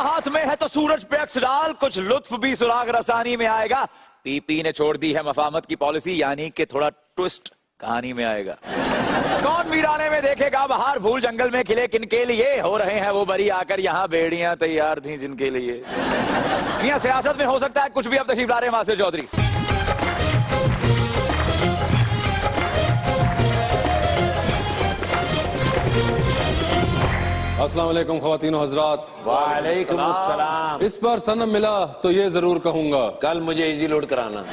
हाथ में है तो सूरज पे अक्स डाल, कुछ लुत्फ भी सुराग रसानी में आएगा। पीपी ने छोड़ दी है मफामत की पॉलिसी, यानी कि थोड़ा ट्विस्ट कहानी में आएगा। कौन वीराने में देखेगा बहार, भूल जंगल में खिले किनके लिए, हो रहे हैं वो बरी आकर यहाँ बेड़ियां तैयार थी जिनके लिए। यहाँ सियासत में हो सकता है कुछ भी। अब तशरीफ ला रहे हैं मासिर चौधरी। अस्सलाम वालेकुम ख़वातीन और हज़रात। वालेकुम अस्सलाम। इस बार सनम मिला तो ये जरूर कहूंगा, कल मुझे इजी लोड कराना।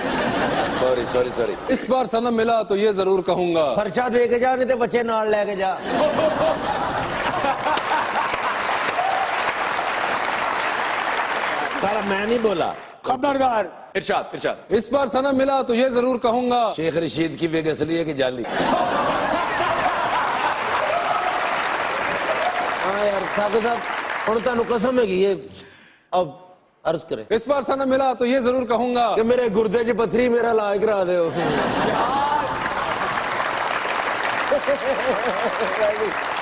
Sorry sorry sorry. इस बार सनम मिला तो ये जरूर कहूंगा, खर्चा दे के जा, नहीं तो बच्चे नाल लेके जा। सारा मैं नहीं बोला, खबरदार। इरशाद इरशाद। इस बार सनम मिला तो ये जरूर कहूंगा, शेख रशीद की विग असली है कि जाली? हाँ यार ठाकुर साहब, और तुहानू कसम है कि ये अब अर्ज करे। इस बार सनम मिला तो ये जरूर कहूंगा कि मेरे गुर्दे च पत्थरी, मेरा इलाज करा दो।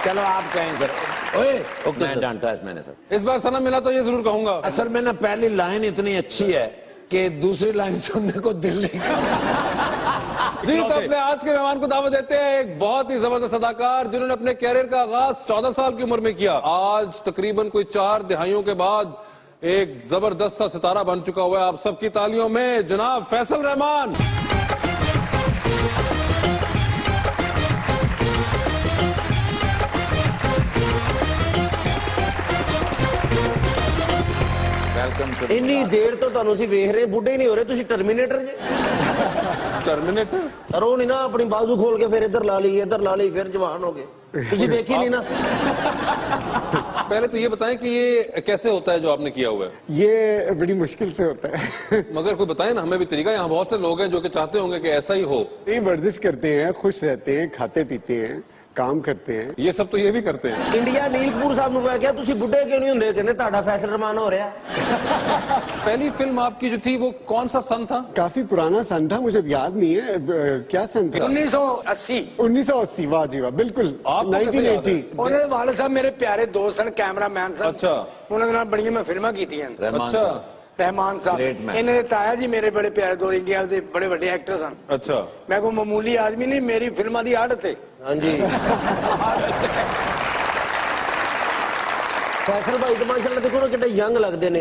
चलो आप कहें सर। ओए मैं डांटा है मैंने सर। इस बार सनम मिला तो ये जरूर कहूंगा। असल में ना पहली लाइन इतनी अच्छी है कि दूसरी लाइन सुनने को दिल नहीं करता। जी तो अपने आज के मेहमान को दावत देते हैं, एक बहुत ही जबरदस्त अदाकार जिन्होंने अपने कैरियर का आगाज 14 साल की उम्र में किया। आज तकरीबन कोई 4 दिहाइयों के बाद एक जबरदस्त सा सितारा बन चुका हुआ है। आप सबकी तालियों में जनाब फैसल रहमान। इन्नी देर तो तुहानू असीं वेख रहे, बुढ़े नहीं हो रहे, तुसीं टर्मिनेटर जे। टर्मिनेटर सर वो नहीं ना, अपनी बाजू खोल के फिर इधर ला ली, इधर ला ली, फिर जवान हो गए। तुसीं देखी नहीं ना। पहले तो ये बताएं कि ये कैसे होता है जो आपने किया हुआ है? ये बड़ी मुश्किल से होता है। मगर कोई बताए ना हमें भी तरीका। यहाँ बहुत से लोग हैं जो कि चाहते होंगे कि ऐसा ही हो। नहीं, वर्जिश करते हैं, खुश रहते हैं, खाते पीते हैं, काम करते हैं। ये सब तो ये भी करते हैं। इंडिया नील कपूर साहब ने कहा, तुसीं बुढ़े क्यों नहीं होंदे? कहंदे तुहाडा फैसल रहमान हो रहा। पहली फिल्म आपकी जो थी वो कौन सा सन था? काफी पुराना सन था, मुझे याद नहीं है क्या सन था। 1980। 1980। वाह जी वाह, बिल्कुल। आपको कैसे याद है? 1980। उन्होंने वाले साहब मेरे प्यारे दोस्त सन, कैमरामैन सन। अच्छा। उन्होंने नाल बड़ियां मैं फिल्मां कीतियां। रहमान अच्छा। साहब रहमान साहब Great man। इन्हें ताया जी मेरे बड़े प्यारे दोस्त, इंडिया के बड़े बड़े एक्टर सन। अच्छा। मैं कोई मामूली आदमी नहीं, मेरी फिल्मां दी आदत है। हाँ जी। फैसल भाई तो माशाल्लाह देखो ना कितने यंग लगते ने।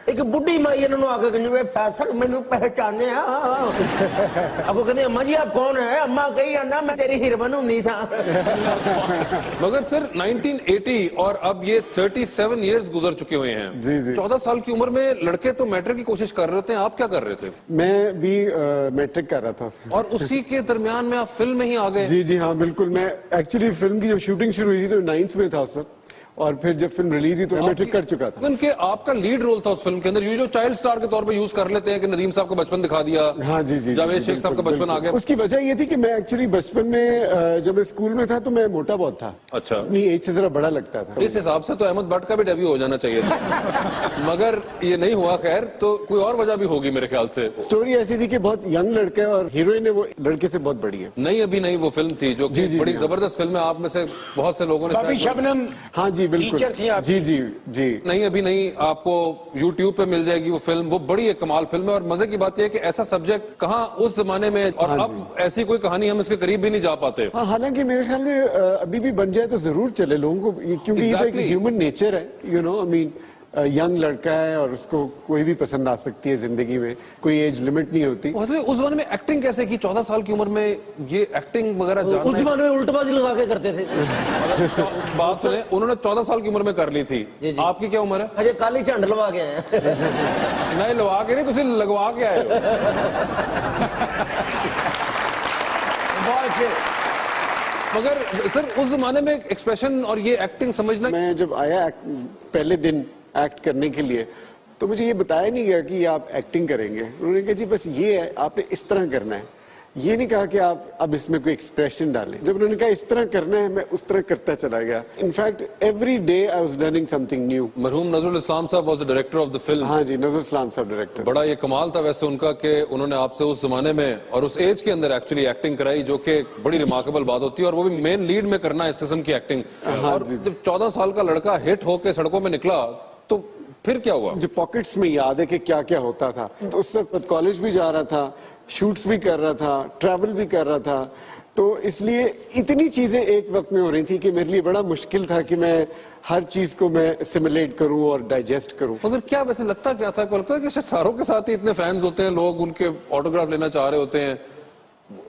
एक बुढ़ी माई इन्होंने आके कहनी फैसल मैनू पहचाने। अब कहते अम्मा जी आप कौन है? अम्मा कही आना मैं तेरी हीरोइन हुंदी सा। मगर सर 1980 और अब ये 37 इयर्स गुजर चुके हुए हैं। जी जी। 14 साल की उम्र में लड़के तो मैट्रिक की कोशिश कर रहे थे, आप क्या कर रहे थे? मैं भी मैट्रिक कर रहा था। और उसी के दरमियान में आप फिल्म में ही आ गए। जी जी हाँ बिल्कुल। मैं एक्चुअली फिल्म की जब शूटिंग शुरू हुई थी तो 9th में था उस वक्त, और फिर जब फिल्म रिलीज हुई तो मैट्रिक कर चुका था। उनके आपका लीड रोल था उस फिल्म के अंदर। ये जो चाइल्ड स्टार के तौर पे यूज कर लेते हैं कि नदीम साहब का बचपन दिखा दिया। हाँ जी जी। जावेद शेख साहब का बचपन आ गया। उसकी वजह ये थी कि मैं एक्चुअली बचपन में जब मैं स्कूल में था तो मैं मोटा बहुत था। अच्छा। अपनी एज से जरा बड़ा लगता था। इस हिसाब से तो अहमद भट्ट का भी डेब्यू हो जाना चाहिए था। मगर ये नहीं हुआ। खैर, तो कोई और वजह भी होगी मेरे ख्याल से। स्टोरी ऐसी थी कि बहुत यंग लड़का है और हीरोइन है वो लड़के से बहुत बड़ी है। नहीं अभी नहीं वो फिल्म थी जो कि बड़ी जबरदस्त फिल्म है। आप में से बहुत से लोगों ने शबनम। हाँ जी बिल्कुल। जी जी जी। नहीं अभी नहीं, आपको YouTube पे मिल जाएगी वो फिल्म। वो बड़ी एक कमाल फिल्म है। और मजे की बात यह है कि ऐसा सब्जेक्ट कहाँ उस जमाने में और हाँ अब ऐसी कोई कहानी हम इसके करीब भी नहीं जा पाते। हाँ, हालांकि मेरे ख्याल में अभी भी बन जाए तो जरूर चले लोगों को, क्योंकि ये तो एक ह्यूमन नेचर है। You know I mean young लड़का है और उसको कोई भी पसंद आ सकती है जिंदगी में, कोई एज लिमिट नहीं होती। उस जमाने में एक्टिंग कैसे की? 14 साल की उम्र में ये एक्टिंग वगैरह उस जमाने में उल्टबाजी लगा के करते थे। बात सुने, उन्होंने 14 साल की उम्र में कर ली थी। आपकी क्या उम्र है? अजय काली झंड लगा के आए। नहीं लगा के नहीं, तुझे लगवा के आए हो। मगर सर उस जमाने में एक्सप्रेशन और ये एक्टिंग समझना। मैं जब आया पहले दिन एक्ट करने के लिए तो मुझे ये बताया नहीं गया कि आप एक्टिंग करेंगे। उन्होंने कहा जी बस ये है, आपने इस तरह करना है। ये नहीं कहा कि आप अब इसमें कोई एक्सप्रेशन डालें। जब उन्होंने कहा इस तरह करना है, मैं उस तरह करता चला गया। In fact every day I was learning something new. मरहूम नजरुल इस्लाम साहब was the director of the film. हाँ जी, नजरुल इस्लाम साहब डायरेक्टर। बड़ा ये कमाल था वैसे उनका कि उन्होंने आपसे उस जमाने में और उस एज के अंदर एक्चुअली एक्टिंग कराई, जो कि बड़ी रिमार्केबल बात होती है। और वो भी मेन लीड में करना इस किस्म की एक्टिंग। और जब 14 साल का लड़का हिट होके सड़कों में निकला तो फिर क्या हुआ? मुझे पॉकेट्स में याद है कि क्या क्या होता था। तो उस वक्त कॉलेज भी जा रहा था, शूट्स भी कर रहा था, ट्रैवल भी कर रहा था, तो इसलिए इतनी चीजें एक वक्त में हो रही थी कि मेरे लिए बड़ा मुश्किल था कि मैं हर चीज को मैं सिमुलेट करूं और डाइजेस्ट करूं। मगर क्या वैसे लगता क्या था? को लगता है कि शायद सारों के साथ ही इतने फैंस होते हैं, लोग उनके ऑटोग्राफ लेना चाह रहे होते हैं,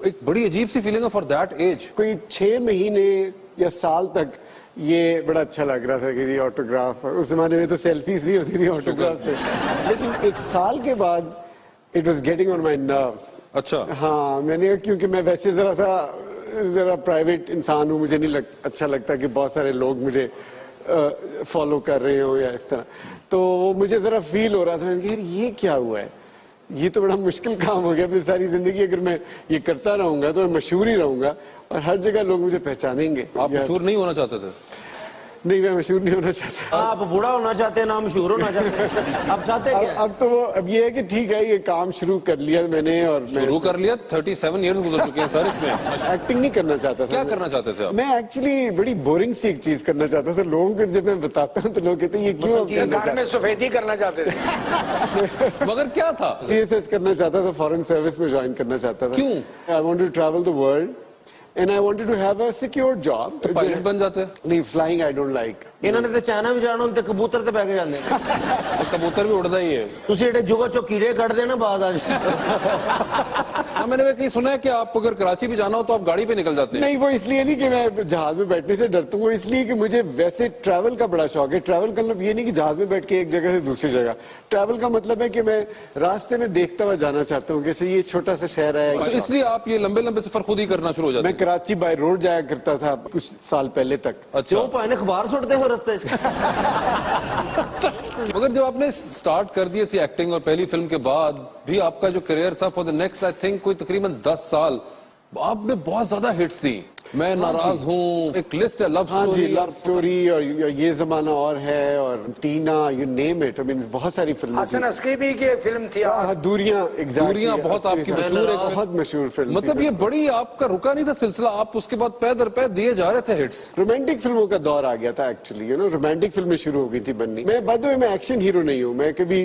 एक बड़ी अजीब सी फीलिंग है फॉर दैट एज। कोई 6 महीने या साल तक ये बड़ा अच्छा लग रहा था कि ये ऑटोग्राफ, उस जमाने में तो सेल्फीज नहीं होती थी ऑटोग्राफ से, लेकिन एक साल के बाद it was getting on my nerves. अच्छा। हाँ, मैंने, क्योंकि मैं वैसे जरा प्राइवेट इंसान हूँ, मुझे नहीं अच्छा लगता कि बहुत सारे लोग मुझे फॉलो कर रहे हो या इस तरह, तो मुझे जरा फील हो रहा था कि यार ये क्या हुआ है, ये तो बड़ा मुश्किल काम हो गया। फिर सारी जिंदगी अगर मैं ये करता रहूंगा तो मैं मशहूर ही रहूंगा और हर जगह लोग मुझे पहचानेंगे। आप मशहूर नहीं होना चाहते थे? नहीं, मैं मशहूर नहीं होना चाहता। आप बूढ़ा होना चाहते हैं ना मशहूर होना चाहते हैं? आप चाहते क्या? अब तो अब ये है कि ठीक है, ये काम शुरू कर लिया मैंने और शुरू कर लिया। 37 इयर्स गुजर चुके हैं सर इसमें। एक्टिंग नहीं करना चाहता था। क्या करना चाहते थे आप? मैं एक्चुअली बड़ी बोरिंग सी एक चीज करना चाहता था। लोगों को जब मैं बताता हूँ तो लोग कहते हैं ये क्यों? घर में सफेदी करना चाहते थे। मगर क्या था? CSS करना चाहता था, फॉरेन सर्विस में ज्वाइन करना चाहता था। क्यों? I wanted to travel the world and I wanted to have a secure job. तो पायलट बन जाते? नहीं, फ्लाइंग आई डोंट लाइक। ਇਹਨਾਂ ਨੇ ਤੇ ਚਾਈਨਾ ਵੀ ਜਾਣਾ ਹੁੰਦੇ, ਕਬੂਤਰ ਤੇ ਬੈ ਕੇ ਜਾਂਦੇ। तो कबूतर भी उड़ता ही है। ਤੁਸੀਂ ਜਿਹੜੇ ਜੁਗਾ ਚੋਂ ਕੀੜੇ ਕੱਢਦੇ ਨਾ ਬਾਅਦ ਆ हाँ, मैंने भी कहीं सुना है कि आप अगर कराची भी जाना हो तो आप गाड़ी पे निकल जाते हैं। नहीं, वो इसलिए नहीं कि मैं जहाज में बैठने से डरता हूँ, वो इसलिए कि मुझे वैसे ट्रैवल का बड़ा शौक है। ट्रैवल का मतलब ये नहीं कि जहाज में बैठ के एक जगह से दूसरी जगह। ट्रैवल का मतलब है कि मैं रास्ते में देखता हुआ जाना चाहता हूँ, जैसे ये छोटा सा शहर है। तो इसलिए आप ये लंबे लंबे सफर खुद ही करना शुरू हो जाते मैं कराची बाय रोड जाया करता था कुछ साल पहले तक। अच्छा। ਕਿਉਂ ਭਾਵੇਂ ਅਖਬਾਰ ਸੁੱਟਦੇ ਹੋ ਰਸਤੇ 'ਚ? मगर जब आपने स्टार्ट कर दिए थे एक्टिंग और पहली फिल्म के बाद भी आपका जो करियर था for the next I think कोई तकरीबन 10 साल आपने बहुत ज्यादा हिट्स दी। मैं नाराज हूँ, एक लिस्ट है, लव स्टोरी, लव स्टोरी और ये जमाना और है और टीना, you name it. I mean बहुत सारी फिल्में। हसन अस्करी भी की एक फिल्म थी। दूरियां, दूरियां बहुत आपकी मशहूर, बहुत मशहूर फिल्म। मतलब ये बड़ी आपका रुका नहीं था सिलसिला, आप उसके बाद पै दर पै दिए जा रहे थे हिट्स। रोमांटिक फिल्मों का दौर आ गया था एक्चुअली, रोमांटिक फिल्में शुरू हो गई थी बननी। मैं बाय द वे मैं एक्शन हीरो नहीं हूँ, मैं कभी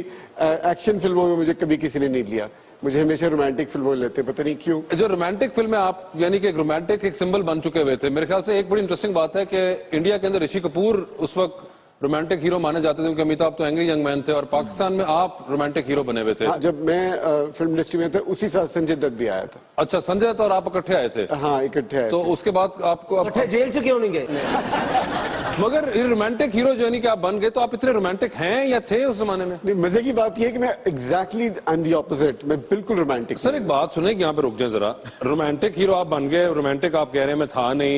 एक्शन फिल्मों में मुझे कभी किसी ने नहीं लिया, मुझे हमेशा रोमांटिक फिल्मों लेते, पता नहीं क्यों। जो रोमांटिक फिल्म है आप यानी कि एक रोमांटिक एक सिंबल बन चुके हुए थे। मेरे ख्याल से एक बड़ी इंटरेस्टिंग बात है कि इंडिया के अंदर ऋषि कपूर उस वक्त रोमांटिक हीरो माने जाते थे क्योंकि अमिताभ तो एंग्री यंग मैन थे और पाकिस्तान में आप रोमांटिक हीरो बने हुए थे। हाँ, जब मैं फिल्म इंडस्ट्री में था उसी साल संजय दत्त भी आया था। अच्छा, संजय दत्त और आप इकट्ठे आए थे? हाँ, इकट्ठे आए तो थे। उसके बाद आपको इकट्ठे जेल 'ਚ क्यों नहीं गए? मगर रोमांटिक हीरो जो यानी कि आप बन गए, तो आप इतने रोमांटिक हैं या थे उस जमाने में? नहीं, मजे की बात यह है कि मैं exactly I am the opposite, मैं बिल्कुल रोमांटिक। सर एक बात सुने, यहाँ पे रुक जाए जरा। रोमांटिक हीरो आप बन गए, रोमांटिक आप कह रहे हैं मैं था नहीं,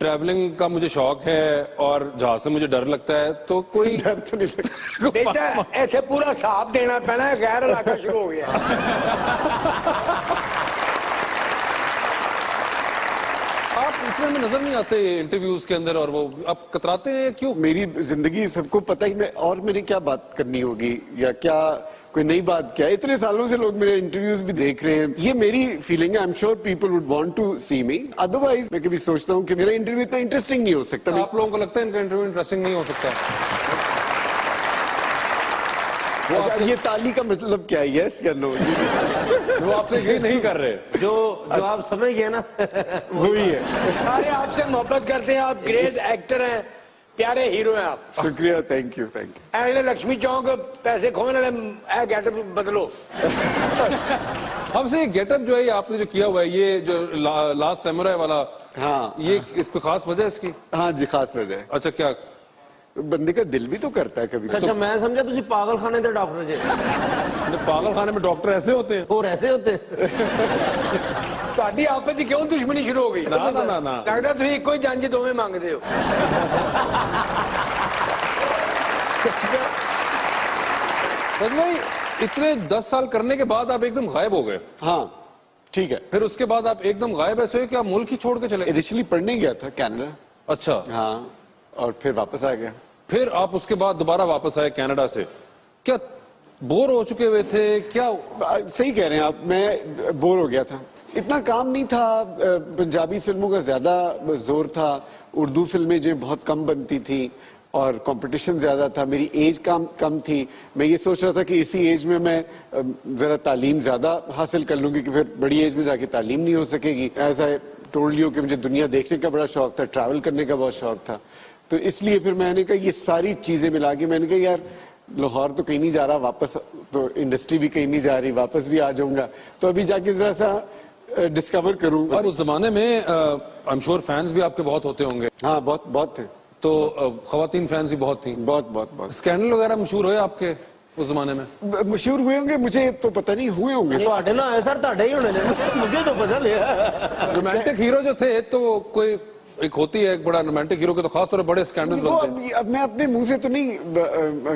ट्रैवलिंग का मुझे शौक है और जहाज से मुझे डर लगता है, तो कोई डर तो नहीं लगता। बेटा इतने पूरा हिसाब देना पैना है, गैर इलाका शुरू हो गया। आप इतने में नजर नहीं आते इंटरव्यूज के अंदर, और वो आप कतराते हैं क्यों? मेरी जिंदगी सबको पता ही, मैं और मेरी क्या बात करनी होगी या क्या कोई नई बात, क्या इतने सालों से लोग मेरे इंटरव्यूज भी देख रहे हैं। ये मेरी फीलिंग है। I am sure people would want to see me. Otherwise मैं कभी सोचता हूँ कि मेरा इंटरव्यू इतना इंटरेस्टिंग नहीं हो सकता। आप लोगों को लगता है इनका इंटरव्यू इंटरेस्टिंग नहीं हो सकता? अच्छा, ये ताली का मतलब क्या है? यस या नो? वो आपसे यही नहीं कर रहे। जो आप समझ गए ना, वही है। सारे आपसे मोहब्बत करते हैं, आप ग्रेट एक्टर हैं, प्यारे हीरो हैं आप। शुक्रिया, थैंक यू, थैंक यू। ऐसे लक्ष्मी चौक पैसे खोने वाले गेटअप बदलो। हमसे ये गेटअप जो है ये आपने जो किया हुआ है, ये जो लास्ट सैमुराई वाला, हाँ, ये इसको खास वजह है इसकी? हाँ जी, खास वजह है। अच्छा, क्या बंदे का दिल भी तो करता है कभी। अच्छा मैं समझा ਤੁਸੀਂ ਪਾਗਲਖਾਨੇ ਦੇ ਡਾਕਟਰ ਜੇ। पागल खाने में डॉक्टर ऐसे होते हैं? ਹੋਰ ऐसे होते? ਤੁਹਾਡੀ ਆਪਸ ਵਿੱਚ ਕਿਉਂ ਦੁਸ਼ਮਣੀ ਸ਼ੁਰੂ ਹੋ ਗਈ? ना ना ना ना। ਲੱਗਦਾ ਤੁਸੀਂ ਇੱਕੋ ਹੀ ਜੰਜ ਦੋਵੇਂ ਮੰਗਦੇ ਹੋ। बस भाई इतने 10 साल करने के बाद आप एकदम गायब हो गए। हाँ, ठीक है। फिर उसके बाद आप एकदम गायब ऐसे हुए कि आप मुल्क ही छोड़ के चले गए? इनिशियली पढ़ने गया था कनाडा। अच्छा। हाँ, और फिर वापस आ गया। फिर आप उसके बाद दोबारा वापस आए कनाडा से, क्या बोर हो चुके हुए थे क्या? सही कह रहे हैं आप, मैं बोर हो गया था। इतना काम नहीं था, पंजाबी फिल्मों का ज्यादा जोर था, उर्दू फिल्में जो बहुत कम बनती थी, और कंपटीशन ज्यादा था, मेरी एज कम थी। मैं ये सोच रहा था कि इसी एज में मैं जरा तालीम ज्यादा हासिल कर लूंगी कि फिर बड़ी एज में जाके तालीम नहीं हो सकेगी। एज आई टोल्ड यू कि मुझे दुनिया देखने का बड़ा शौक था, ट्रैवल करने का बहुत शौक था, तो इसलिए फिर मैंने कहा ये सारी चीजें मिला के मैंने कहा यार लाहौर तो कहीं नहीं जा रहा, वापस तो इंडस्ट्री भी कहीं नहीं जा रही, वापस भी आ जाऊंगा, तो अभी जाके जरा सा डिस्कवर करूं। और उस जमाने में आई एम श्योर फैंस भी आपके बहुत होते होंगे। हाँ, बहुत थे। तो खवातीन फैंस भी बहुत थी। बहुत स्कैंडल वगैरह मशहूर हुए आपके उस जमाने में? मशहूर हुए होंगे, मुझे तो पता नहीं हुए होंगे। ਤੁਹਾਡੇ ਨਾਲ ਹੈ ਸਰ, ਤੁਹਾਡੇ ਹੀ ਹੋਣੇ ਨੇ, मुझे तो पता नहीं। रोमांटिक हीरो जो थे तो कोई एक होती है, एक बड़ा रोमांटिक हीरो के तो खास तौर पर बड़े स्कैंडल्स वो बनते हैं। अब मैं अपने मुंह से तो नहीं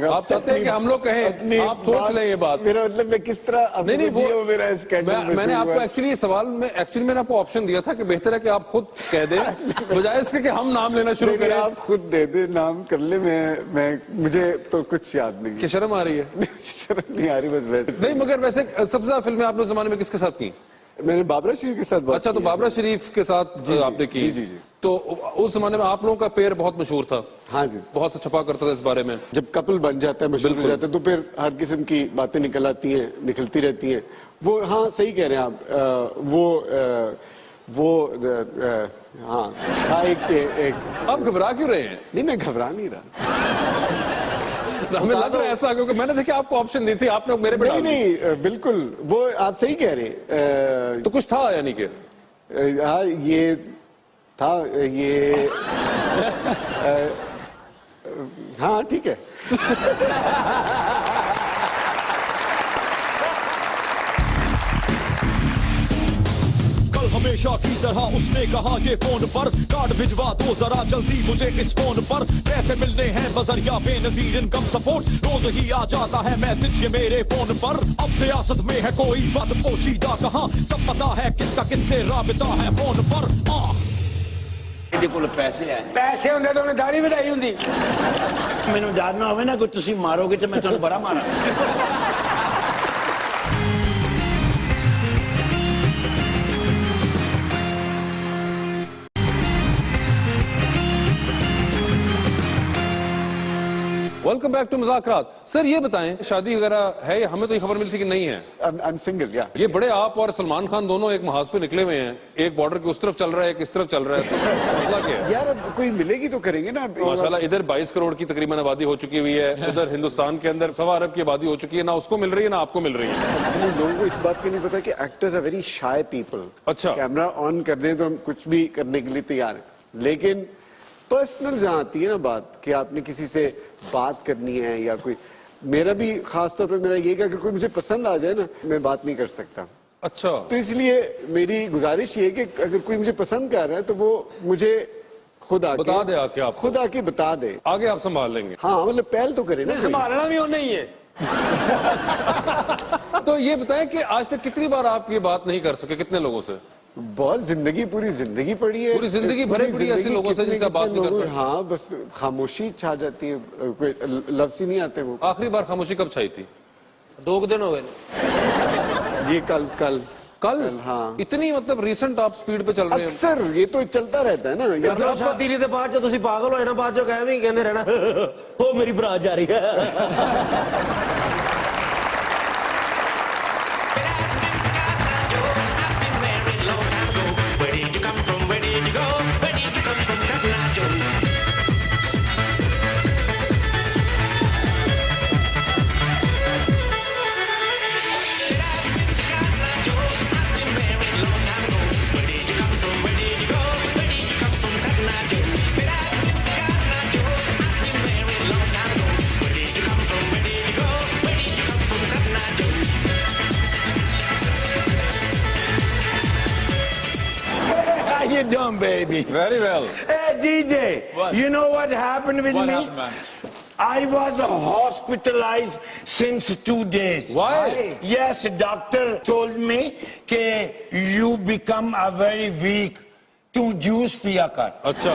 आप चाहते हैं कि हम लोग कहें, आप सोच लें ये बात। मेरा मतलब मैं किस तरह नहीं वो मेरा स्कैंडल मैंने आपको एक्चुअली सवाल में मैंने आपको ऑप्शन दिया था कि बेहतर है कि आप खुद कह दें बजाय इसके कि हम नाम लेना शुरू करें। आप खुद दे दे, नाम कर ले। मैं मुझे तो कुछ याद नहीं। कि शर्म आ रही है? शर्म नहीं आ रही, बस वैसे नहीं, मगर वैसे सबसे ज्यादा फिल्में आपने उस जमाने में किसके साथ की? मैंने बाबरा शरीफ के साथ। अच्छा, तो बाबरा शरीफ के साथ आपने की। जी। तो उस जमाने में आप लोगों का पेयर बहुत मशहूर था। हाँ जी, बहुत से छपा करता था इस बारे में। जब कपल बन जाता है, मशहूर हो जाता है, तो फिर हर किस्म की बातें निकल आती हैं, निकलती रहती हैं। वो हाँ, सही कह रहे हैं आप। हाँ, एक आप घबरा क्यों रहे हैं? नहीं, मैं घबरा नहीं रहा। हमें लग रहा है ऐसा, क्योंकि मैंने देखिए आपको ऑप्शन दी थी, आपने मेरे पे डाल दी। नहीं, बिल्कुल वो आप सही कह रहे हैं। तो कुछ था यानी कि? हाँ, ये था, ये हाँ, ठीक है। हमेशा की तरह उसने कहा ये फोन पर, कार्ड भिजवा दो जरा जल्दी मुझे इस फोन पर, पैसे मिलने हैं बजरिया बेनजीर इनकम सपोर्ट, रोज ही आ जाता है मैसेज ये मेरे फोन पर। अब सियासत में है कोई बात पोशीदा कहां, सब पता है किसका किससे राबिता है फोन पर। ਇਹਦੇ ਕੋਲ ਪੈਸੇ ਹੁੰਦੇ ਤਾਂ ਉਹਨੇ ਦਾੜੀ ਵਧਾਈ ਹੁੰਦੀ। ਮੈਨੂੰ ਡਰ ਨਾ ਹੋਵੇ ਨਾ ਕੋਈ ਤੁਸੀਂ ਮਾਰੋਗੇ ਤੇ ਮੈਂ ਤੁਹਾਨੂੰ ਬੜਾ ਮਾਰਾਂ। वेलकम बैक टू मुज़ाकरात। सर ये बताएं, शादी वगैरह है या हमें तो ये खबर मिली थी कि नहीं है? आई एम सिंगल, या। ये बड़े आप और सलमान खान दोनों एक महाज पे निकले हुए हैं, एक बॉर्डर के उस तरफ चल रहा है, एक इस तरफ चल रहा है, तो मसला क्या है? यार अब कोई मिलेगी तो करेंगे ना। माशाल्लाह, इधर 22 करोड़ की तकरीबन आबादी हो चुकी हुई है, उधर हिंदुस्तान के अंदर 1.25 अरब की आबादी हो चुकी है, ना उसको मिल रही है ना आपको मिल रही है। लोगों को इस बात का नहीं पता कि actors are very shy people. अच्छा। कैमरा ऑन कर दें तो हम कुछ भी करने के लिए तैयार हैं, लेकिन पर्सनल जहां आती है ना बात कि आपने किसी से बात करनी है या कोई, मेरा भी खास तौर पे मेरा ये कि अगर कोई मुझे पसंद आ जाए ना, मैं बात नहीं कर सकता। अच्छा। तो इसलिए मेरी गुजारिश ये है कि अगर कोई मुझे पसंद कर रहा है तो वो मुझे खुद आके बता दे, आके आप खुद आके बता दे, आगे आप संभाल लेंगे। हाँ, मतलब पहल तो करे ना। संभालना भी होना ही है। तो ये बताएं कि आज तक कितनी बार आप ये बात नहीं कर सके, कितने लोगों से? बहुत जिंदगी, पूरी जिंदगी पड़ी है। पूरी जिंदगी भरे पड़ी है ऐसे लोगों से जिनसे आप बात नहीं कर पाए। हाँ, बस खामोशी छा जाती है, कोई लफ्ज ही नहीं आते। वो आखिरी बार खामोशी कब छाई थी? 2 दिन हो गए। ये कल हाँ। इतनी मतलब रीसेंट आप स्पीड पे चल रहे हैं? अक्सर ये तो चलता रहता है ना। शादी ਦੇ ਬਾਅਦ ਚ ਤੁਸੀਂ ਪਾਗਲ ਹੋਏ ਨਾ, ਬਾਅਦ ਚ ਐਵੇਂ ਹੀ ਕਹਿੰਦੇ ਰਹਿਣਾ ਉਹ ਮੇਰੀ ਬਰਾਤ ਜਾ ਰਹੀ ਹੈ। How you doing, baby? Very well. Hey, DJ, What? you know what happened with What me? happened, man? I was hospitalized since 2 days. Why? Yes, doctor told me that you become a very weak to juice piya kar. अच्छा।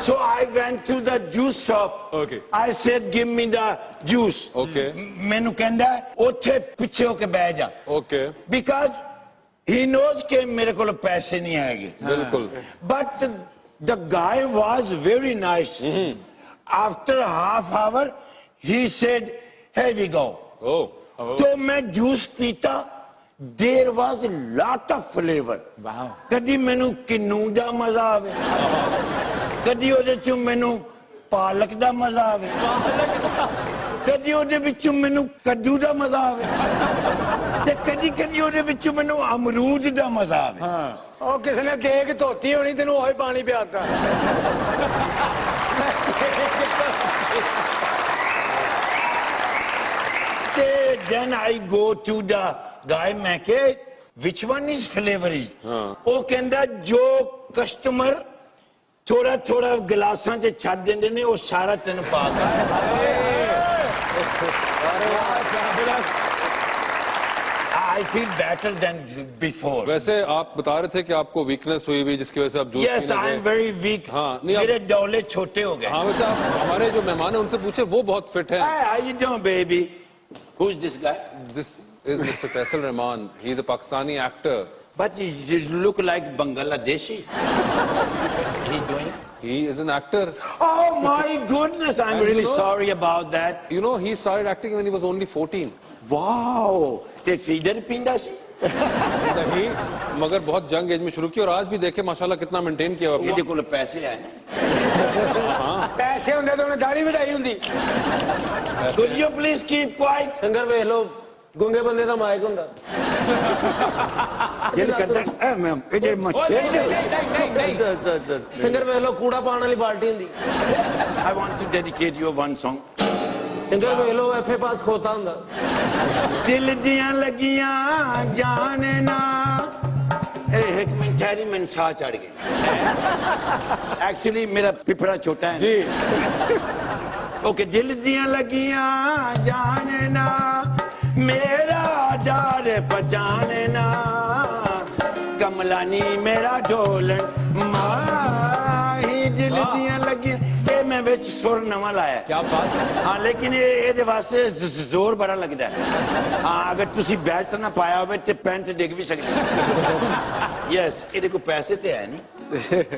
So I went to the juice shop. Okay. I said, give me the juice. Okay. मैनू कहंदा उत्थे पिछे होके बैठ जा. Okay. Because he knows कि मेरे को पैसे नहीं आएंगे. बिल्कुल। But the guy was very nice. After half hour he said here we go. तो मैं जूस पीता, there was lot of flavour. कदी मैनू किन्नू दा मजा आवे, कदी ਉਹਦੇ ਚੋਂ ਮੈਨੂੰ ਪਾਲਕ ਦਾ ਮਜ਼ਾ ਆਵੇ, ਕਦੀ ਉਹਦੇ ਵਿੱਚੋਂ ਮੈਨੂੰ ਕੱਦੂ ਦਾ ਮਜ਼ਾ ਆਵੇ, ਤੇ ਕਦੀ ਕਦੀ ਉਹਦੇ ਵਿੱਚੋਂ ਮੈਨੂੰ ਅਮਰੂਦ ਦਾ ਮਜ਼ਾ ਆਵੇ। ਹਾਂ, ਉਹ ਕਿਸੇ ਨੇ ਦੇਗ ਧੋਤੀ ਹੋਣੀ, ਤੈਨੂੰ ਉਹੀ ਪਾਣੀ ਪਿਆਤਾ। Then I go to the guy, मैं के which one is flavor is? वो कहता जो कस्टमर थोड़ा थोड़ा गिलासां च छੱਡ ਦਿੰਦੇ ਨੇ ਉਹ ਸਾਰਾ ਤੈਨੂੰ ਪਾ ਕੇ। I feel better than before. वैसे आप बता रहे थे कि आपको वीकनेस हुई हुई जिसकी वजह से आप juice Yes, I am very weak. हाँ, नहीं, मेरे डोले छोटे हो गए। हाँ, वैसे आप हमारे जो मेहमान हैं उनसे पूछे, वो बहुत फिट है। Hi, how you doing, baby? Who's this guy? This is Mr. Faisal Rahman. He is a Pakistani actor. But you look like Bangladeshi. He doing? He is an actor. Oh my goodness! I'm And really you know- sorry about that. You know, he started acting when he was only 14. Wow! ते feeder पिंडा सी? नहीं, मगर बहुत young age में शुरू किया और आज भी देखे माशाल्लाह कितना मेंटेन किया हुआ है। ਇਹਦੇ ਕੋਲ ਪੈਸੇ ਆਏ ਨੇ। ਪੈਸੇ ਹੁੰਦੇ ਤਾਂ ਉਹਨੇ ਦਾੜੀ ਵਧਾਈ ਹੁੰਦੀ। Could you please keep quiet? Singer ਵੇਖ ਲਓ, ਗੁੰਗੇ ਬੰਦੇ ਦਾ ਮਾਈਕ ਹੁੰਦਾ। ਦਿਲ ਕਰਦਾ ਐ ਮੈਂ ਇਹਦੇ ਮੱਛੇ ਅੱਛਾ ਅੱਛਾ ਅੱਛਾ, ਸਿੰਗਰ ਵੇਖ ਲਓ, ਕੂੜਾ ਪਾਉਣ ਵਾਲੀ ਬਾਲਟੀ ਹੁੰਦੀ। I want to dedicate you one song. Singer ਵੇਖ ਲਓ, ਐਫਏ ਪਾਸ ਖੋਤਾ ਹੁੰਦਾ। ਦਿਲ ਦੀਆਂ ਲੱਗੀਆਂ ਜਾਣੇ ਨਾ एक मिनट ठहरी, मैंने साह चढ़ गई। एक्चुअली मेरा पिपड़ा छोटा है जी। ओके, दिल दियां लगियां जाने ना मेरा जार पहचाने ना कमलानी मेरा ढोलन माही दिल दियां लगियां। ये मैं विच सुर नवा लाया। क्या बात है। हाँ, लेकिन ये वास्ते जोर बड़ा लगता है। हाँ, अगर तुसी बेल्ट ना पाया हो तो पैंट डिग भी सकती है। यस, ये को पैसे तो है नहीं।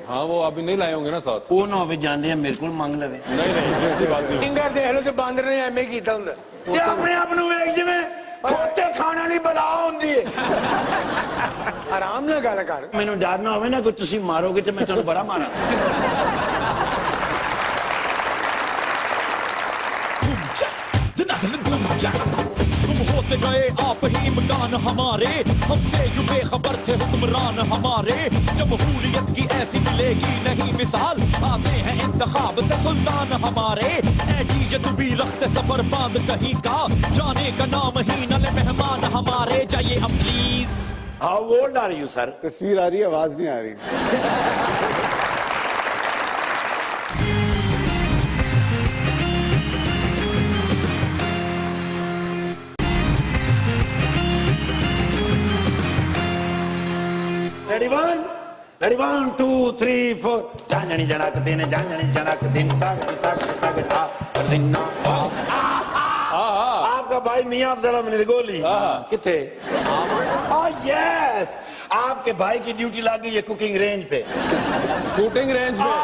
हाँ, वो अभी नहीं लाए होंगे ना साथ। वो ना हो जाने हैं, मेरे को मांग लवे। नहीं नहीं, ऐसी बात नहीं। ਸਿੰਗਰ ਦੇਖ ਲਓ ਤੇ ਬਾਂਦਰ ਨੇ ਐਵੇਂ ਕੀਤਾ ਹੁੰਦਾ। ते अपने आप नु वेख जिवें खोते खाना नहीं बला होंदी है। ਆਰਾਮ ਨਾਲ ਗੱਲ ਕਰ। मैनू डर ना होवे ना कि तुसी मारोगे तो मैं तुहानू बड़ा मारा। तुम होते गए आप ही मकान हमारे, हमसे यूं बेखबर थे हुक्मरान हमारे। जमहूरियत की ऐसी मिलेगी नहीं मिसाल, आते हैं इंतखाब से सुल्तान हमारे। ऐ डीजे तू भी रखते सफर बांध कहीं का, जाने का नाम ही न ले मेहमान हमारे। जाइए अब please. How old are you, sir? तस्वीर आ रही है, आवाज नहीं आ रही। Ready, 1, 2, 3, 4. Janjani janak din, tak tak tak tak din na. आपका भाई मियां अफजल निर्गोली किथे? यस, आपके भाई की ड्यूटी लग गई है कुकिंग रेंज पे। शूटिंग रेंज में।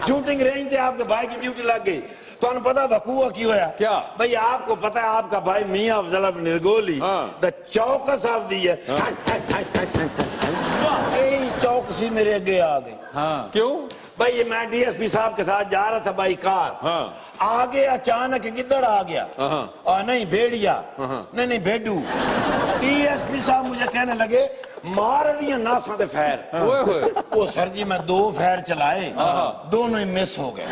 शूटिंग रेंज पे आपके भाई की ड्यूटी लग गई। तो पता वकूआ की होया क्या? भाई आपको पता है आपका भाई मियां अफजल निर्गोली द चौकस ऑफ दी है। चौकसी मेरे अगे आ गई। हाँ, क्यों? भाई ये मैं डीएसपी साहब के साथ जा रहा था भाई कार। हाँ। आगे अचानक गिद्दड़ आ गया। नहीं भेड़िया, नहीं भेडू। डीएसपी साहब मुझे कहने लगे मार दिया नासा दे फैर। वो सर जी मैं 2 फैर चलाए, दोनों ही मिस हो गए।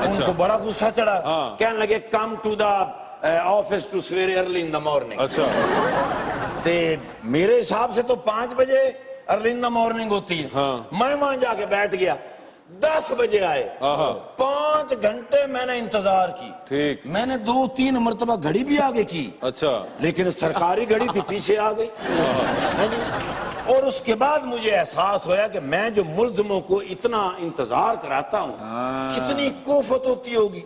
उनको बड़ा गुस्सा चढ़ा। कहने लगे कम टू द ऑफिस टू सवेरे अर्ली इन द मॉर्निंग। अच्छा। ते मेरे हिसाब से तो 5 बजे अर्ली इन द मॉर्निंग होती है। मैं वहां जाके बैठ गया, 10 बजे आए। 5 घंटे मैंने इंतजार की। ठीक। मैंने 2-3 मरतबा घड़ी भी आगे की। अच्छा। लेकिन सरकारी घड़ी थी, पीछे आ गई। और उसके बाद मुझे एहसास होया कि मैं जो मुल्जमों को इतना इंतजार कराता हूँ कितनी कोफत होती होगी।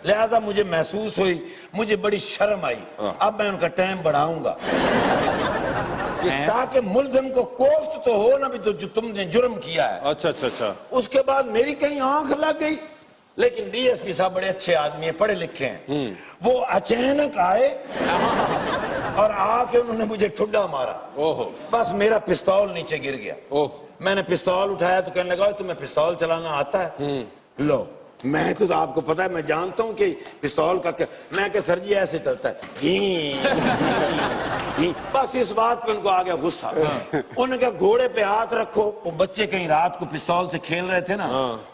लिहाजा मुझे महसूस हुई, मुझे बड़ी शर्म आई। अब मैं उनका टाइम बढ़ाऊंगा। ताकि मुल्जिम को कोफ्त तो हो ना भी तो जो तुमने जुर्म किया है। अच्छा अच्छा अच्छा। उसके बाद मेरी कहीं आंख लग गई, लेकिन डीएसपी साहब बड़े अच्छे आदमी हैं, पढ़े लिखे हैं। वो अचानक आए और आके उन्होंने मुझे ठुड्डा मारा। ओहो। बस मेरा पिस्तौल नीचे गिर गया। ओह। मैंने पिस्तौल उठाया तो कहने लगा तुम्हें पिस्तौल चलाना आता है? लो, मैं तो आपको पता है, मैं जानता हूं कि पिस्तौल का क्या। मैं क्या सर जी ऐसे चलता है, बस इस बात पे उनको आ गया गुस्सा। उन्होंने कहा घोड़े पे हाथ रखो। वो बच्चे कहीं रात को पिस्तौल से खेल रहे थे ना,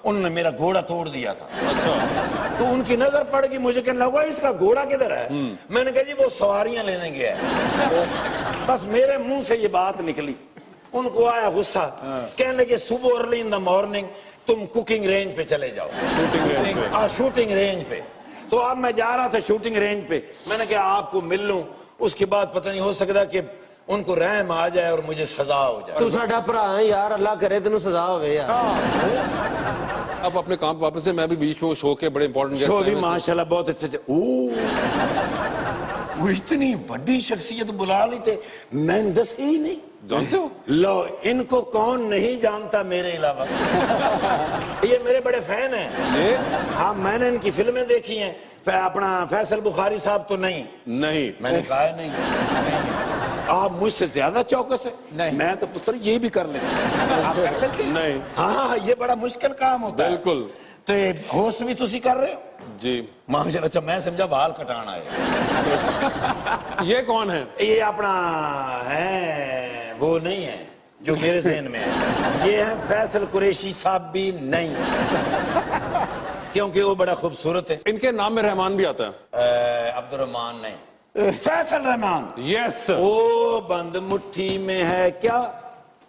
उन्होंने मेरा घोड़ा तोड़ दिया था। अच्छा। तो उनकी नजर पड़ गई, मुझे कहने लगा इसका घोड़ा किधर है? मैंने कहा जी वो सवारियां लेने गया है। बस मेरे मुंह से ये बात निकली, उनको आया गुस्सा। कहने लगे सुबह अर्ली इन द मॉर्निंग तुम कुकिंग रेंज पे चले जाओ। शूटिंग रेंज पे। तो अब मैं जा रहा था शूटिंग रेंज पे, मैंने कहा आपको मिल लूं, उसके बाद पता नहीं हो सकता कि उनको रहम आ जाए और मुझे सजा हो जाए। तू साडा भरा है यार, अल्लाह करे तेनू सजा होवे यार। अब अपने काम पे वापस से, मैं भी बीच में वो शो के बड़े इंपॉर्टेंट शो भी माशाल्लाह बहुत अच्छे। वो इतनी बड़ी शख्सियत बुला ली थे, मैंने दस ही नहीं। जानते हो? लो, इनको कौन नहीं जानता मेरे अलावा। ये मेरे बड़े फैन हैं। ये? हाँ, मैंने इनकी फिल्में देखी हैं। अपना फैसल बुखारी साहब तो नहीं। मैंने कहा है नहीं। आप मुझसे ज्यादा चौकस है। नहीं। मैं तो पुत्र ये भी कर लेता। आप कर लेते? नहीं। हाँ, ये बड़ा मुश्किल काम होता है। बिल्कुल। तो ये होस्ट भी तुसी कर रहे हो जी? माशाल्लाह। अच्छा, मैं समझा बाल कटाना है। ये कौन है? ये अपना है, वो नहीं है जो मेरे ज़हन में है। ये है फैसल कुरैशी साहब भी नहीं, क्योंकि वो बड़ा खूबसूरत है। इनके नाम में रहमान भी आता है। अब्दुर्रहमान नहीं, फैसल रहमान। यस। ओ बंद मुट्ठी में है क्या,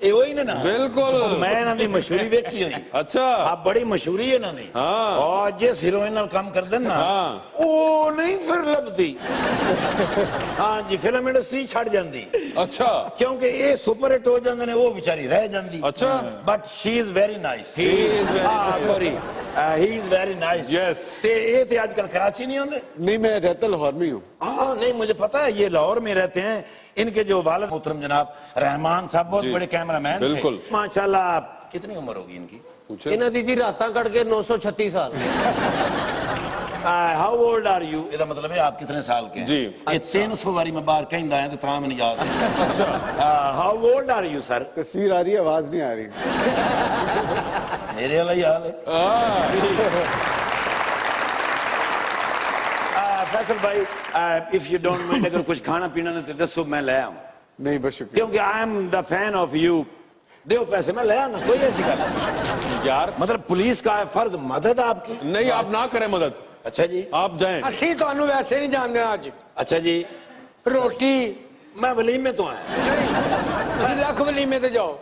ये वही ना? बिल्कुल। मैं इन्हों की मशहूरी देखी हुई। अच्छा। आप बड़ी मशहूरी है इन्हों की। हाँ। और जिस हीरोइन नाल काम कर देना, हाँ। वो नहीं फिर लभदी। हाँ जी, फिल्म इंडस्ट्री छड़ जाती। अच्छा। क्योंकि ये सुपर हिट हो जाते ने, वो बेचारी रह जाती। अच्छा। But she is very nice. He is very nice. Sorry, he is very nice. Yes. ये थे आजकल कराची नहीं होंगे? नहीं, मैं रहता लाहौर में हूँ। हाँ, नहीं मुझे पता है, ये लाहौर में रहते हैं। इनके जो वालिद मोहतरम जनाब रहमान साहब बहुत बड़े कैमरामैन थे। बिल्कुल। माशाल्लाह। कितनी उम्र होगी इनकी? पूछे। इन्हां दी जी रातां कट के 936 साल। How old are you? इसका मतलब है आप कितने साल के हैं? जी। ये 300 बारी मैं बाहर कहंदा है तो तां मैंने याद। अच्छा। How old are you sir? तस्वीर आ रही है, आवाज नहीं आ रही। मेरे वाला ही हाल है। फैसल भाई, इफ यू डोंट माइंड, अगर कुछ खाना पीना ना तो दसो, मैं ले आऊं। नहीं, बस शुक्रिया। क्योंकि I am the fan of you. दो पैसे मैं ले आना, कोई ऐसी गल यार, मतलब पुलिस का है फर्ज मदद आपकी। नहीं, आप ना करें मदद। अच्छा जी, आप जाएं। ਅਸੀਂ ਤੁਹਾਨੂੰ ਵੈਸੇ ਨਹੀਂ ਜਾਣਦੇ ਅੱਜ। अच्छा जी। ਰੋਟੀ मैं वलीमे तो आया। ਤੁਸੀਂ ਲੱਖ ਵਲੀਮੇ ਤੇ ਜਾਓ,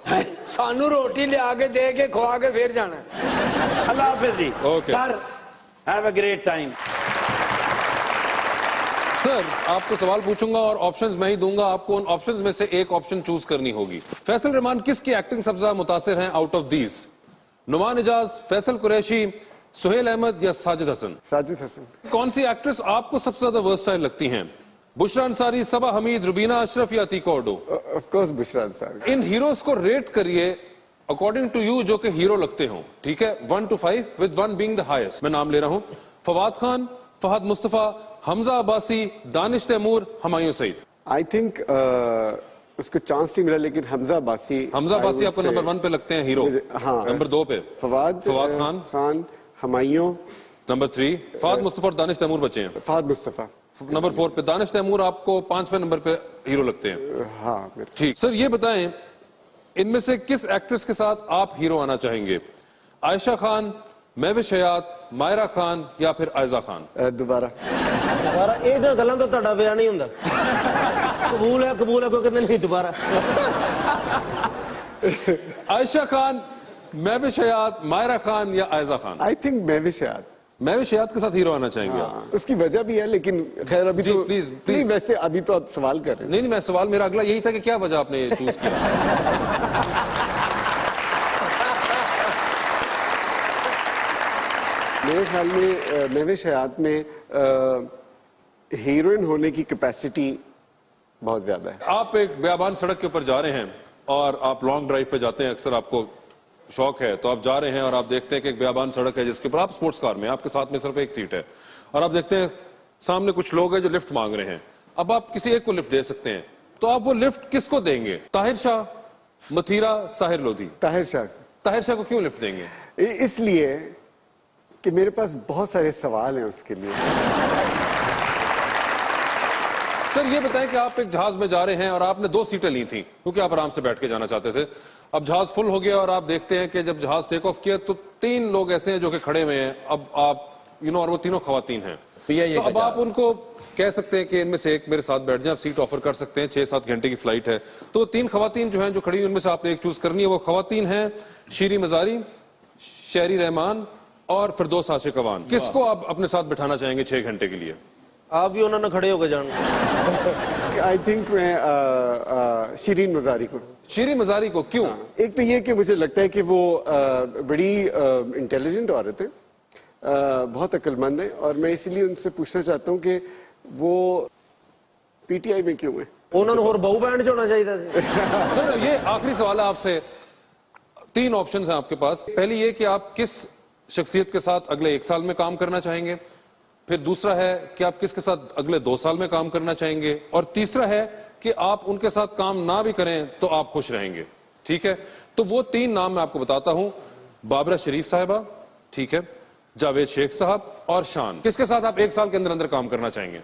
ਸਾਨੂੰ ਰੋਟੀ ਲਿਆ ਕੇ ਦੇ ਕੇ ਖਵਾ ਕੇ ਫੇਰ ਜਾਣਾ। अल्लाह हाफिज जी। Okay. Sir, have a great time. Sir, आपको सवाल पूछूंगा और ऑप्शंस मैं ही दूंगा। आपको उन ऑप्शंस में से एक ऑप्शन चूज करनी होगी। फैसल रहमान किसकी एक्टिंग सबसे ज्यादा मुतासिर हैं out of these? Nauman Ijaz, Faisal Qureshi, Sohail Ahmed या साजिद हसन? साजिद हसन। कौन सी एक्ट्रेस आपको सबसे ज्यादा वर्सटाइल लगती हैं? बुशरा अंसारी, सबा हमीद, रुबीना अशरफ या अतीक ऑर्डो? Of course Bushra Ansari. इन हीरोज को रेट करिए अकॉर्डिंग टू यू, जो कि हीरो लगते हो। ठीक है, 1 to 5, with 1 being the highest. मैं नाम ले रहा हूं। फवाद खान, फहद मुस्तफा, हमजा अब्बासी, दानिश तैमूर, हुमायूं सईद। आई थिंक उसको चांस नहीं मिला, लेकिन हमजा अब्बासी। हमजा अब्बासी आपको नंबर 1 पे लगते हैं हीरो? हाँ। नंबर 2 पे फवाद खान, हुमायूं। नंबर 3 फहद मुस्तफा और दानिश तैमूर बचे हैं। फहद मुस्तफा। नंबर 4 पे दानिश तैमूर आपको 5वें नंबर पे हीरो लगते हैं। हाँ। ठीक। सर, ये बताएं, इनमें से किस एक्ट्रेस के साथ आप हीरो आना चाहेंगे? आयशा खान, महविश हयात, मायरा खान या फिर आयजा खान? दोबारा ਇਹਨਾਂ ਗੱਲਾਂ ਤੋਂ ਤੁਹਾਡਾ ਬਿਆਨ ਨਹੀਂ ਹੁੰਦਾ। ਕਬੂਲ ਹੈ ਕੋਈ ਕਹਿੰਦਾ ਨਹੀਂ ਦੁਬਾਰਾ। आयशा खान, महविश हयात, मायरा खान या आयजा खान? आई थिंक महविश हयात। महविश हयात के साथ हीरो आना चाहेंगे आप? उसकी वजह भी है, लेकिन खैर अभी जी, तो प्लीज। नहीं, वैसे अभी तो आप सवाल कर रहे हैं। नहीं, मैं सवाल मेरा अगला यही था कि क्या वजह आपने ये चूज किया? मेरे ख्याल में महविश हयात में हीरोइन होने की कैपेसिटी बहुत ज्यादा है। आप एक बेआबान सड़क के ऊपर जा रहे हैं और आप लॉन्ग ड्राइव पे जाते हैं, अक्सर आपको शौक है, तो आप जा रहे हैं और आप देखते हैं कि एक बेआबान सड़क है जिसके ऊपर आप स्पोर्ट्स कार में, आपके साथ में सिर्फ एक सीट है, और आप देखते हैं सामने कुछ लोग हैं जो लिफ्ट मांग रहे हैं। अब आप किसी एक को लिफ्ट दे सकते हैं, तो आप वो लिफ्ट किसको देंगे? ताहिर शाह, मथीरा, साहिर लोधी? ताहिर शाह। ताहिर शाह को क्यों लिफ्ट देंगे? इसलिए कि मेरे पास बहुत सारे सवाल हैं उसके लिए। सर ये बताएं कि आप एक जहाज में जा रहे हैं और आपने 2 सीटें ली थी क्योंकि आप आराम से बैठ के जाना चाहते थे। अब जहाज फुल हो गया और आप देखते हैं कि जब जहाज टेक ऑफ किया तो 3 लोग ऐसे हैं जो कि खड़े हुए हैं। अब आप और वो तीनों खवातीन हैं, तो अब आप उनको कह सकते हैं कि इनमें से एक मेरे साथ बैठ जाए, आप सीट ऑफर कर सकते हैं, 6-7 घंटे की फ्लाइट है। तो 3 खवातीन जो हैं जो खड़ी हैं उनमें से आपने एक चूज करनी है। वो खवातीन हैं शीरी मजारी, शेरी रहमान और फिरदौस आशिक अवान। किसको आप अपने साथ बिठाना चाहेंगे 6 घंटे के लिए? आप भी उन्होंने खड़े होकर जाना। आई थिंक मैं शिरीन मजारी को। शीरी मजारी को क्यों? एक तो ये कि मुझे लगता है कि वो बड़ी इंटेलिजेंट औरत है, बहुत अक्लमंद है, और मैं इसलिए उनसे पूछना चाहता हूँ कि वो पीटीआई में क्यों है? उन्होंने और बहु बैंड होना चाहिए था। सर ये आखिरी सवाल है आपसे। 3 ऑप्शंस हैं आपके पास। पहली ये कि आप किस शख्सियत के साथ अगले 1 साल में काम करना चाहेंगे, फिर दूसरा है कि आप किसके साथ अगले 2 साल में काम करना चाहेंगे, और तीसरा है कि आप उनके साथ काम ना भी करें तो आप खुश रहेंगे। ठीक है, तो वो 3 नाम मैं आपको बताता हूं। बाबरा शरीफ साहिबा, ठीक है, जावेद शेख साहब और शान। किसके साथ आप 1 साल के अंदर अंदर काम करना चाहेंगे?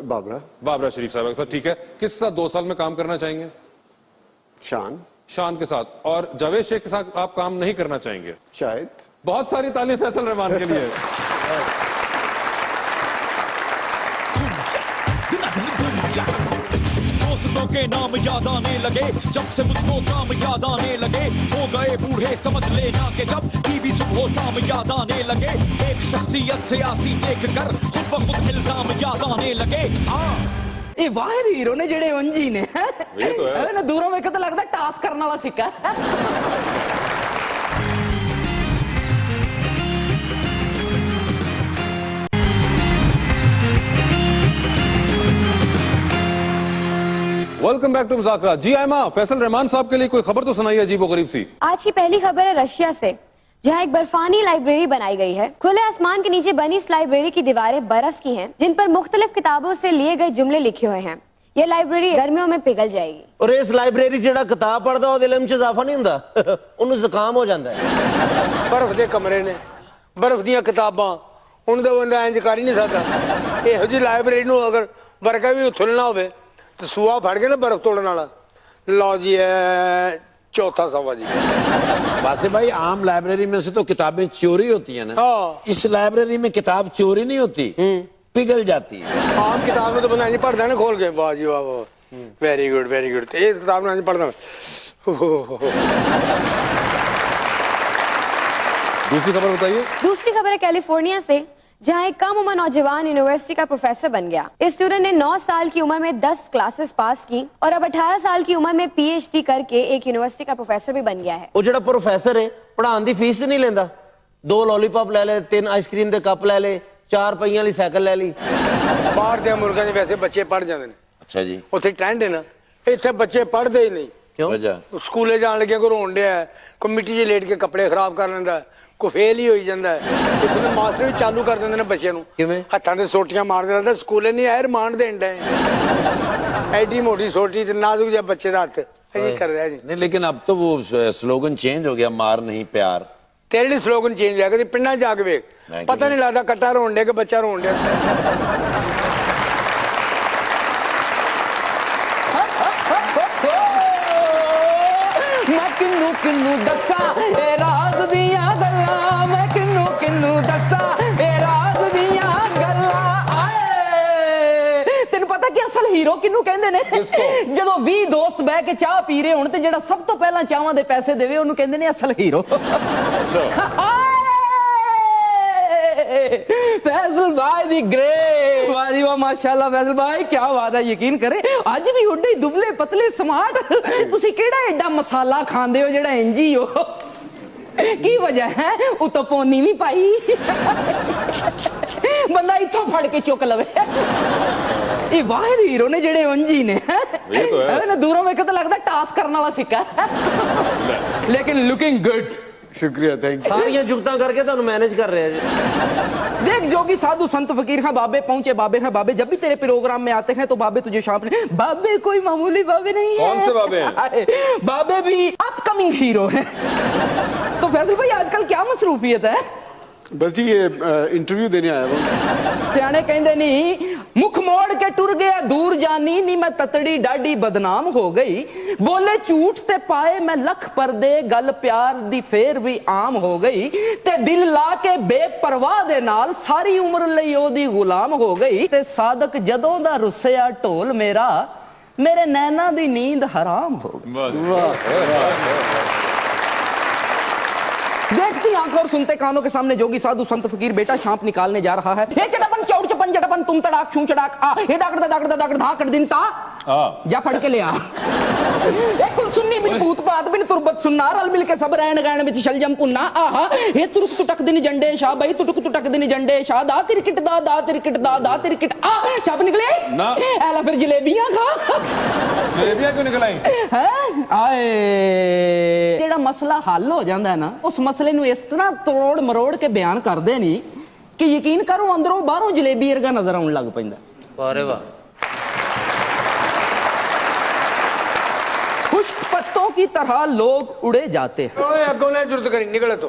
बाबरा शरीफ साहिबा के साथ। ठीक है, किसके साथ 2 साल में काम करना चाहेंगे? शान के साथ। और जावेद शेख के साथ आप काम नहीं करना चाहेंगे? शायद। बहुत सारी तालियां फैसल रहमान के लिए। दोस्तों के नाम याद आने लगे जब से मुझको काम याद आने लगे, हो गए बूढ़े समझ लेना कि जब टीवी सुबह शाम याद आने लगे, एक शख्सियत से आसी देख कर खुद ब खुद इल्जाम याद आने लगे। ये बाहर हीरो ने जेड़े उंजी ने ये तो है ना, दूरों में तो लगता टास्क करने वाला सिक्का है। वेलकम बैक टू मुज़ाकरा। जी आयमा, फैसल रहमान साहब के लिए कोई खबर तो सुनाइए अजीबोगरीब सी। आज की पहली खबर है रशिया से, जहां एक बर्फानी लाइब्रेरी बनाई गई है। खुले आसमान के नीचे बनी इस लाइब्रेरी की दीवारें बर्फ की हैं, जिन पर मुख्तलिफ किताबों से लिए गए जुमले लिखे हुए हैं। यह लाइब्रेरी गर्मियों में पिघल जाएगी। और इस लाइब्रेरी जेड़ा किताब पढ़दा ओदे इल्म च इजाफा नहीं हुंदा, उन्हें जुकाम हो जाता है। बर्फ के कमरे ने, बर्फ दियां किताबां, उनका बंदा इंज कर ही नहीं सकता। इहो जी लाइब्रेरी नूं अगर वर्गा भी उथलना होवे तो सूआ फड़ के ना बर्फ तोड़ने वाला। लो जी है चौथा सवाल जी। वासे भाई, आम लाइब्रेरी में से तो किताबें चोरी होती है ना। हाँ। इस लाइब्रेरी में किताब चोरी नहीं होती, पिघल जाती है। आम किताब में तो बंदा नहीं पढ़ता ना खोल के, वाह जी वाह वाह, वेरी गुड वेरी गुड। इस किताब में पढ़ना। दूसरी खबर बताइए। दूसरी खबर है कैलिफोर्निया से, जहां एक कम उम्र नौजवान यूनिवर्सिटी का प्रोफेसर बन गया। इस स्टूडेंट ने 9 साल की उम्र में 10 क्लासेस पास की और अब 18 साल की उम्र में पीएचडी करके एक यूनिवर्सिटी का प्रोफेसर भी बन गया है। वो जेड़ा प्रोफेसर है पढ़ाने की फीस नहीं लेंदा। 2 लॉलीपॉप ले ले, 3 आइसक्रीम के कप ले ले, 4 पहियां वाली साइकिल ले ली। बाहर के मुल्कों में वैसे बच्चे पढ़ जाते हैं। अच्छा जी। उत्थे ट्रेंड है ना, इतने बच्चे पढ़ते ही नहीं। क्यों? वजह स्कूले जान लगे कोई रोन दिया है, कोई मिट्टी च लेट के कपड़े खराब कर लेंदा है, कोई फेल ही हो जाता है। इतने मास्टर भी चालू कर देंगे बच्चे किवें? हत्थां ते सोटियां मारदे रहंदे। स्कूले नहीं आए रिमांड देन डे, एडी मोटी सोटी ते नाजुक जिहा बच्चे दा हत्थ ये कर रहा है जी। नहीं, लेकिन अब तो वो स्लोगन चेंज हो गया, मार नहीं प्यार। तेरे लिए स्लोगन चेंज है, पिंडा जाके वेख, पता नहीं लगता कट्टा रोन डे कि बच्चा रोन डे। मैं किन्नू किन्नू दसा ए राज दिया गल्ला, मैं किन्नू किन्नू दसा ए राज दिया गल्ला। आए तेन पता कि असल हीरो किन्नू कहंदे ने? जदों 20 दोस्त बह के चाह पी रहे होण ते जेड़ा सब तो पहला चावां दे पैसे देवे ओनू कहंदे ने असल हीरो। फैसल भाई दी ग्रेट, वाह जी वाह, माशाल्लाह फैसल भाई क्या बात है। यकीन करे आज भी उड्डे दुबले पतले स्मार्ट, तुसी केड़ा एडा मसाला खांदे हो जेड़ा इंजी हो? की वजह है? उतो पोनी नहीं पाई। बंदा इत्थों इत्थों फड़ के चुक लवे ये वाहिद हीरो ने जेड़े उंजी ने ये तो है ना दूरों में तो लगता टास्क करने वाला सिक्का लेकिन लुकिंग गुड शुक्रिया, थैंक यू। सारियां जुगतां करके तो मैनेज कर रहे हैं। देख जोगी साधु संत फकीर हैं बाबे पहुंचे बाबे हैं बाबे जब भी तेरे प्रोग्राम में आते हैं तो बाबे तुझे शाम ने बाबे कोई मामूली बाबे नहीं है। कौन से बाबे हैं? बाबे भी अपकमिंग हीरो हैं। तो फैसल भाई आजकल क्या मसरूफियत है? बस जी ये इंटरव्यू देने आया हूँ। सियाने कहते नहीं मुख मोड़ के टुर गया दूर जानी नी मैं ततड़ी डाडी बदनाम हो गई बोले झूठ ते पाए मैं लख पर्दे गल प्यार दी फेर भी आम हो गई ते दिल ला के बेपरवाह दे नाल सारी उम्र लई ओदी गुलाम हो गई ते सादक जदों दा रुसिया ढोल मेरा मेरे नैना दी नींद हराम हो गई। देखती आंखों और सुनते कानों के सामने जोगी साधु संत फकीर बेटा सांप निकालने जा रहा है। हे चटापन चौड़ चपन चटापन तुम तड़ाक छू चड़ाक आ हे दाकड़ दाकड़ दाकड़ धाकड़ दिन ता जा फड़ के ले आ एक कुल सुन्नी बिन भूत पात बिन तुरबत सुन्ना रल मिल के सब रहन गहन विच शलजम पुन्ना आहा हे तुरुक तुटक दिन जंडे शाह भाई तुटक तुटक दिन जंडे शाह दा तिरकिट दा तिरकिट दा तिरकिट आ छाप निकले ना एला फिर जलेबियां खा जलेबियां क्यों निकल आई हैं आए जेड़ा मसला हल हो जांदा है ना उस मसले नु इस तरह तोड़ मरोड़ के बयान करदे नहीं कि यकीन करो अंदरों बाहरों जलेबी वर्गा नजर आउण लग पैंदा। अरे वाह। खुश्क पत्तों की तरह लोग उड़े जाते हैं। ओए अगों ने जुर्द करी निकले तो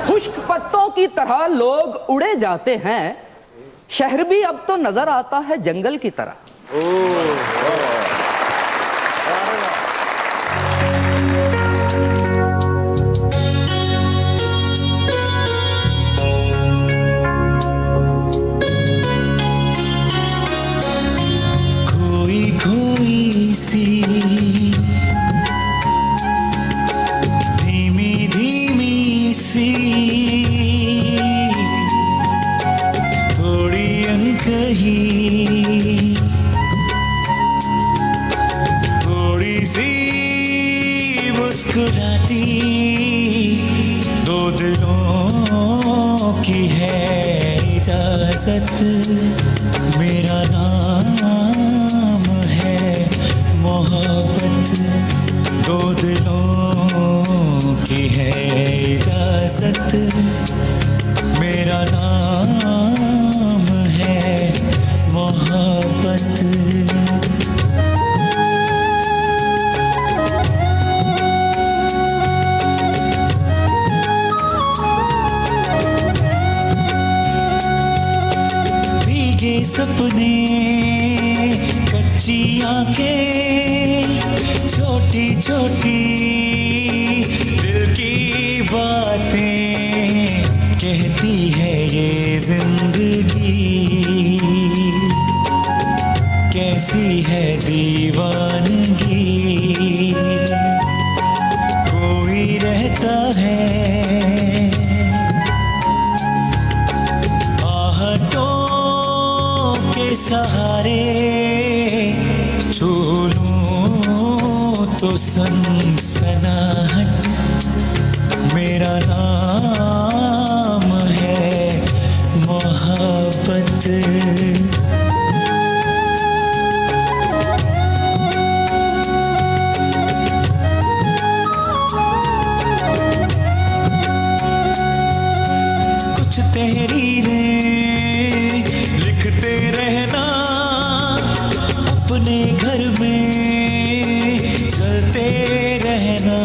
खुश्क पत्तों की तरह लोग उड़े जाते हैं शहर भी अब तो नजर आता है जंगल की तरह। मुस्कुराती दो दिलों की है इजाजत मेरा नाम है मोहब्बत दो दिलों की है इजाजत मेरा नाम है मोहब्बत। सपने कच्ची आंखें छोटी छोटी दिल की बातें कहती है ये जिंदगी कैसी है दीवानगी कोई रहता है सहारे छू लूं तो सनसनाहट मेरा नाम है मोहब्बत। कुछ तहरीरें लिखते रहना अपने घर में चलते रहना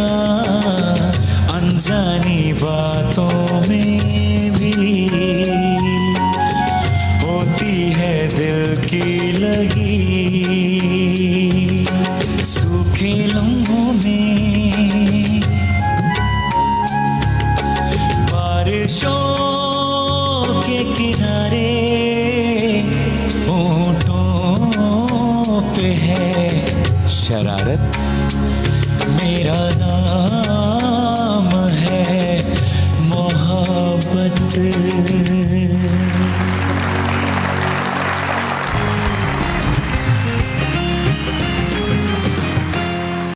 अनजानी बातों में भी होती है दिल की लगी सूखे लम्हों में बारिशों के किनारे पे है शरारत मेरा नाम